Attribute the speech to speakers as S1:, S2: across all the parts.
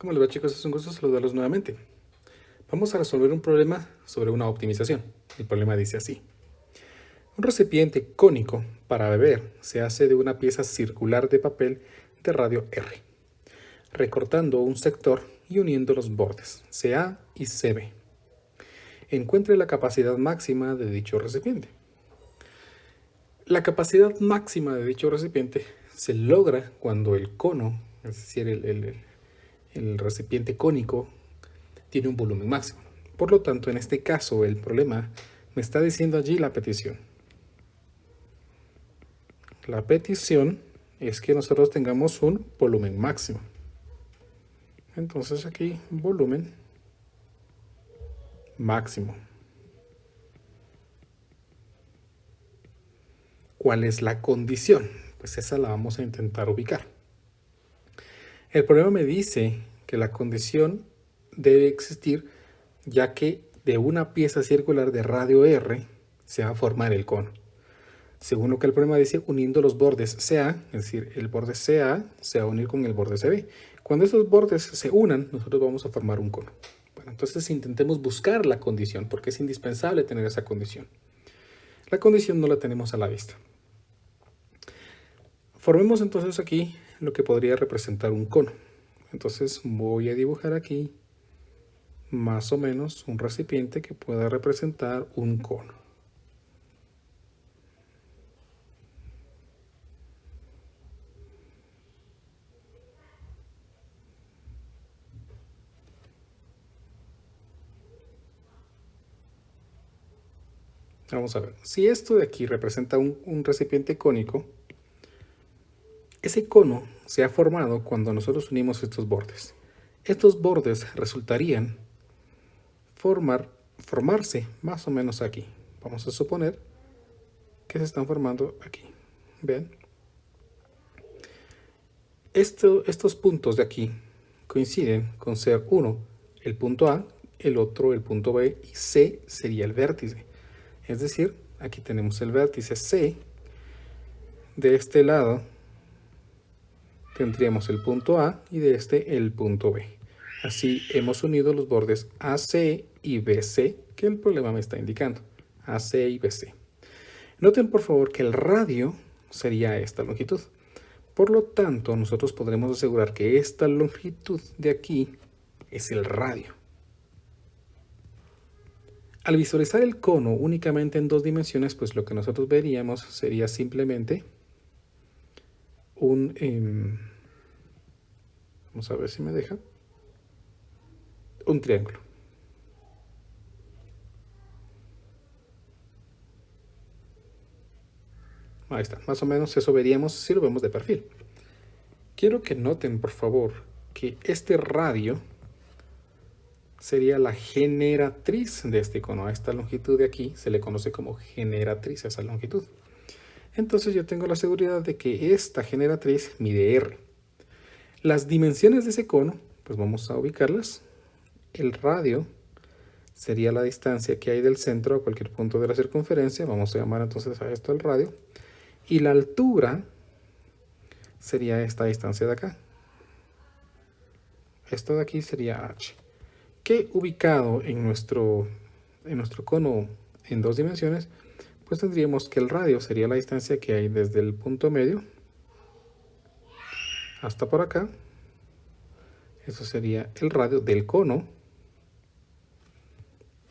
S1: ¿Cómo les va, chicos? Es un gusto saludarlos nuevamente. Vamos a resolver un problema sobre una optimización. El problema dice así. Un recipiente cónico para beber se hace de una pieza circular de papel de radio R, recortando un sector y uniendo los bordes CA y CB. Encuentre la capacidad máxima de dicho recipiente. La capacidad máxima de dicho recipiente se logra cuando el cono, es decir, el recipiente cónico, tiene un volumen máximo. Por lo tanto, en este caso, el problema me está diciendo allí la petición. La petición es que nosotros tengamos un volumen máximo. Entonces aquí, volumen máximo. ¿Cuál es la condición? Pues esa la vamos a intentar ubicar. El problema me dice que la condición debe existir ya que de una pieza circular de radio R se va a formar el cono. Según lo que el problema dice, uniendo los bordes CA, es decir, el borde CA se va a unir con el borde CB. Cuando esos bordes se unan, nosotros vamos a formar un cono. Bueno, entonces intentemos buscar la condición, porque es indispensable tener esa condición. La condición no la tenemos a la vista. Formemos entonces aquí lo que podría representar un cono. Entonces voy a dibujar aquí más o menos un recipiente que pueda representar un cono. Vamos a ver, si esto de aquí representa un recipiente cónico, ese cono se ha formado cuando nosotros unimos estos bordes. Estos bordes resultarían formarse más o menos aquí. Vamos a suponer que se están formando aquí. ¿Ven? Estos puntos de aquí coinciden con ser uno el punto A, el otro el punto B y C sería el vértice. Es decir, aquí tenemos el vértice C. De este lado tendríamos el punto A y de este el punto B. Así hemos unido los bordes AC y BC que el problema me está indicando. AC y BC. Noten por favor que el radio sería esta longitud. Por lo tanto, nosotros podremos asegurar que esta longitud de aquí es el radio. Al visualizar el cono únicamente en dos dimensiones, pues lo que nosotros veríamos sería simplemente vamos a ver si me deja, un triángulo. Ahí está, más o menos eso veríamos si lo vemos de perfil. Quiero que noten, por favor, que este radio sería la generatriz de este cono. A esta longitud de aquí se le conoce como generatriz a esa longitud. Entonces yo tengo la seguridad de que esta generatriz mide R. Las dimensiones de ese cono, pues vamos a ubicarlas. El radio sería la distancia que hay del centro a cualquier punto de la circunferencia. Vamos a llamar entonces a esto el radio. Y la altura sería esta distancia de acá. Esto de aquí sería h. Que ubicado en nuestro cono en dos dimensiones, pues tendríamos que el radio sería la distancia que hay desde el punto medio hasta por acá. Eso sería el radio del cono.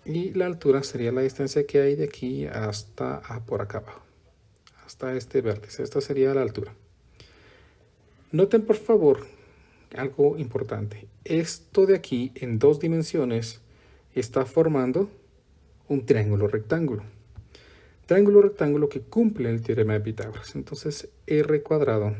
S1: Y la altura sería la distancia que hay de aquí hasta por acá abajo. Hasta este vértice. Esta sería la altura. Noten por favor algo importante. Esto de aquí en dos dimensiones está formando un triángulo rectángulo. Triángulo rectángulo que cumple el teorema de Pitágoras. Entonces r cuadrado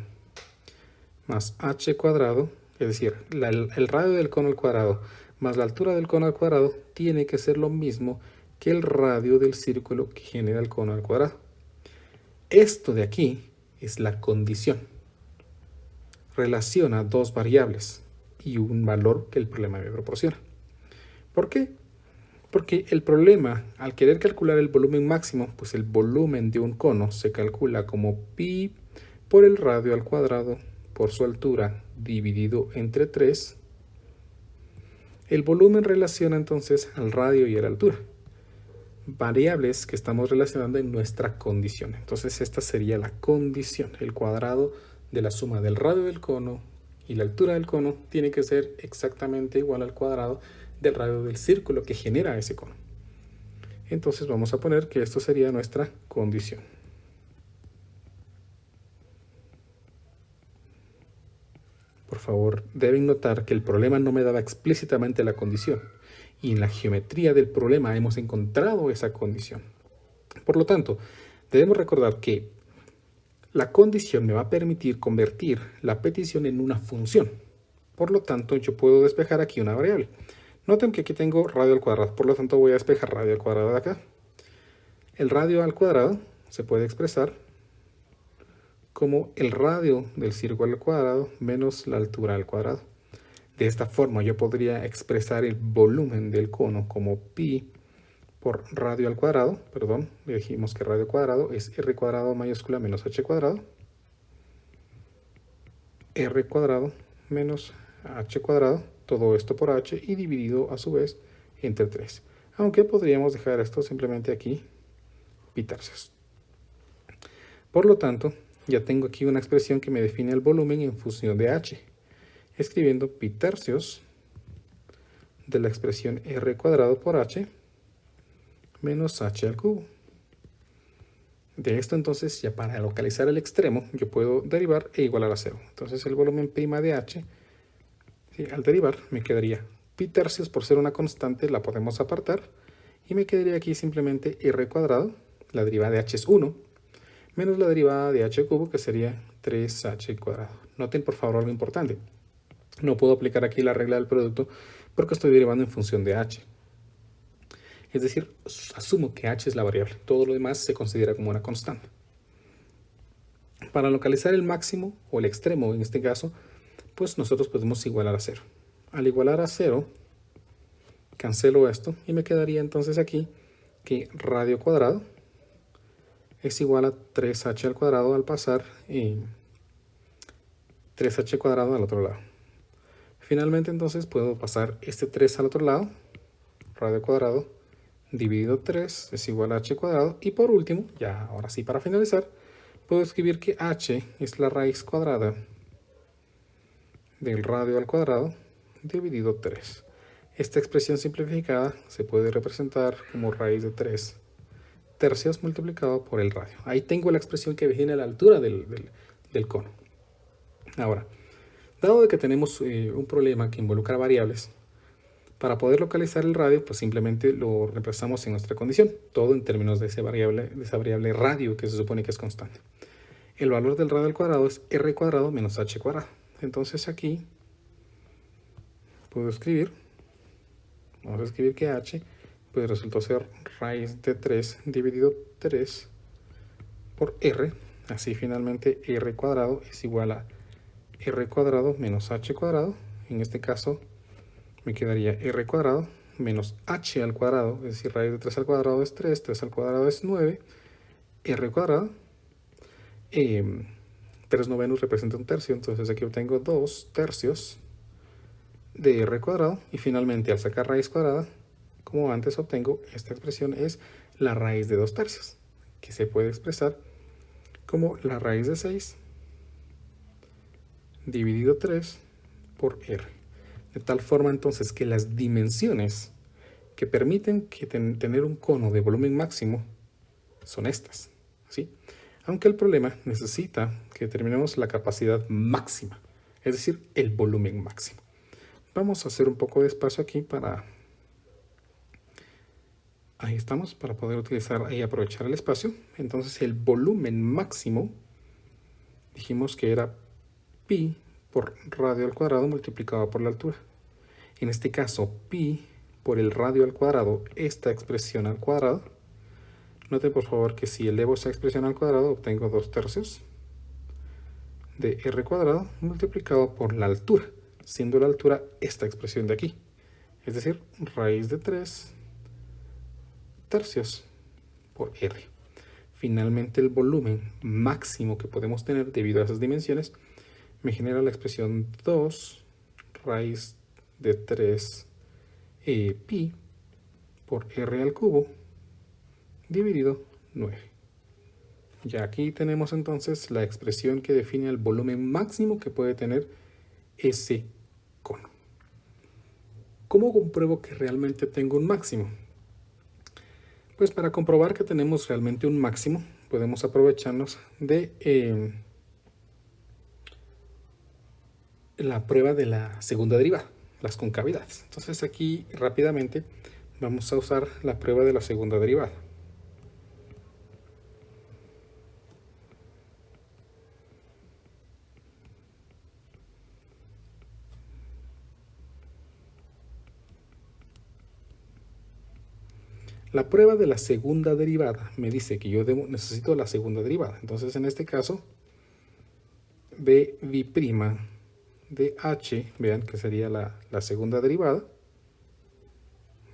S1: más h cuadrado, es decir, el radio del cono al cuadrado más la altura del cono al cuadrado tiene que ser lo mismo que el radio del círculo que genera el cono al cuadrado. Esto de aquí es la condición. Relaciona dos variables y un valor que el problema me proporciona. ¿Por qué? Porque el problema, al querer calcular el volumen máximo, pues el volumen de un cono se calcula como pi por el radio al cuadrado por su altura dividido entre 3 El volumen relaciona entonces al radio y a la altura, variables que estamos relacionando en nuestra condición. Entonces esta sería la condición, el cuadrado de la suma del radio del cono y la altura del cono tiene que ser exactamente igual al cuadrado del radio del círculo que genera ese cono. Entonces vamos a poner que esto sería nuestra condición. Por favor, deben notar que el problema no me daba explícitamente la condición y en la geometría del problema hemos encontrado esa condición. Por lo tanto, debemos recordar que la condición me va a permitir convertir la petición en una función. Por lo tanto, yo puedo despejar aquí una variable. Noten que aquí tengo radio al cuadrado, por lo tanto voy a despejar radio al cuadrado de acá. El radio al cuadrado se puede expresar como el radio del círculo al cuadrado menos la altura al cuadrado. De esta forma yo podría expresar el volumen del cono como pi por radio al cuadrado, perdón, dijimos que radio al cuadrado es r cuadrado mayúscula menos h cuadrado, r cuadrado menos h cuadrado, todo esto por h y dividido a su vez entre 3. Aunque podríamos dejar esto simplemente aquí, pi tercios. Por lo tanto, ya tengo aquí una expresión que me define el volumen en función de h, escribiendo pi tercios de la expresión r cuadrado por h menos h al cubo. De esto entonces, ya para localizar el extremo, yo puedo derivar e igualar a 0. Entonces el volumen prima de h, ¿sí? Al derivar me quedaría pi tercios, por ser una constante la podemos apartar, y me quedaría aquí simplemente r cuadrado, la derivada de h es 1, menos la derivada de h cubo, que sería 3h cuadrado. Noten por favor algo importante. No puedo aplicar aquí la regla del producto porque estoy derivando en función de h. Es decir, asumo que h es la variable. Todo lo demás se considera como una constante. Para localizar el máximo o el extremo, en este caso, pues nosotros podemos igualar a 0. Al igualar a 0, cancelo esto y me quedaría entonces aquí que radio cuadrado es igual a 3h al cuadrado al pasar 3h cuadrado al otro lado. Finalmente entonces puedo pasar este 3 al otro lado, radio cuadrado dividido 3 es igual a h cuadrado, y por último, ya ahora sí para finalizar, puedo escribir que h es la raíz cuadrada del radio al cuadrado dividido 3. Esta expresión simplificada se puede representar como raíz de 3 tercios multiplicado por el radio. Ahí tengo la expresión que viene a la altura del cono. Ahora, dado de que tenemos un problema que involucra variables, para poder localizar el radio, pues simplemente lo reemplazamos en nuestra condición, todo en términos de esa variable radio que se supone que es constante. El valor del radio al cuadrado es r cuadrado menos h cuadrado. Entonces aquí puedo escribir, vamos a escribir que h pues resultó ser raíz de 3 dividido 3 por r. Así finalmente r cuadrado es igual a r cuadrado menos h cuadrado. En este caso me quedaría r cuadrado menos h al cuadrado, es decir, raíz de 3 al cuadrado es 3, 3 al cuadrado es 9, r cuadrado, 3 novenos representa un tercio, entonces aquí obtengo 2 tercios de r cuadrado, y finalmente al sacar raíz cuadrada, como antes obtengo, esta expresión es la raíz de 2 tercios, que se puede expresar como la raíz de 6 dividido 3 por r. De tal forma entonces que las dimensiones que permiten tener un cono de volumen máximo son estas, ¿sí? Aunque el problema necesita que determinemos la capacidad máxima, es decir, el volumen máximo. Vamos a hacer un poco de espacio aquí para... Ahí estamos, para poder utilizar y aprovechar el espacio. Entonces el volumen máximo, dijimos que era pi por radio al cuadrado multiplicado por la altura. En este caso, pi por el radio al cuadrado, esta expresión al cuadrado. Noten por favor que si elevo esa expresión al cuadrado, obtengo 2 tercios de r cuadrado multiplicado por la altura, siendo la altura esta expresión de aquí. Es decir, raíz de 3 tercios por r. Finalmente el volumen máximo que podemos tener debido a esas dimensiones me genera la expresión 2 raíz de 3 pi por r al cubo dividido 9. Ya aquí tenemos entonces la expresión que define el volumen máximo que puede tener ese cono. ¿Cómo compruebo que realmente tengo un máximo? Pues para comprobar que tenemos realmente un máximo, podemos aprovecharnos de la prueba de la segunda derivada, las concavidades. Entonces aquí rápidamente vamos a usar la prueba de la segunda derivada. La prueba de la segunda derivada me dice que yo necesito la segunda derivada. Entonces, en este caso, b' de h, vean que sería la segunda derivada.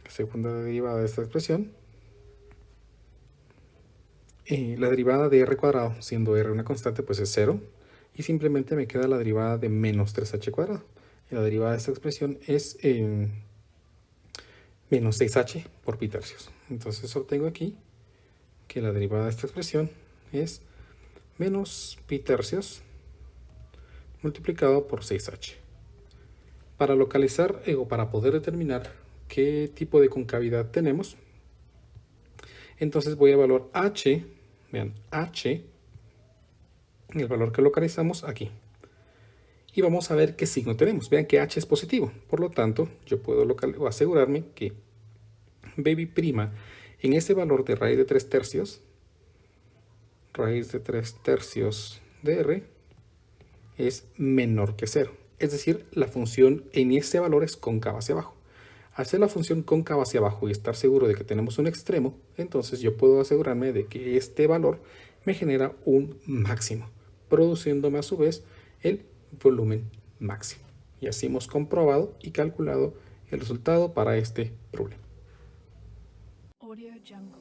S1: Segunda derivada de esta expresión. La derivada de r cuadrado, siendo r una constante, pues es 0. Y simplemente me queda la derivada de menos 3h cuadrado. Y la derivada de esta expresión es menos 6h por pi tercios. Entonces obtengo aquí que la derivada de esta expresión es menos pi tercios multiplicado por 6h. Para localizar o para poder determinar qué tipo de concavidad tenemos, entonces voy a evaluar h, vean, h, el valor que localizamos aquí. Y vamos a ver qué signo tenemos. Vean que h es positivo, por lo tanto yo puedo asegurarme que b' en ese valor de raíz de 3 tercios, de r, es menor que 0. Es decir, la función en ese valor es cóncava hacia abajo. Al ser la función cóncava hacia abajo y estar seguro de que tenemos un extremo, entonces yo puedo asegurarme de que este valor me genera un máximo, produciéndome a su vez el volumen máximo. Y así hemos comprobado y calculado el resultado para este problema.
S2: Audio Jungle.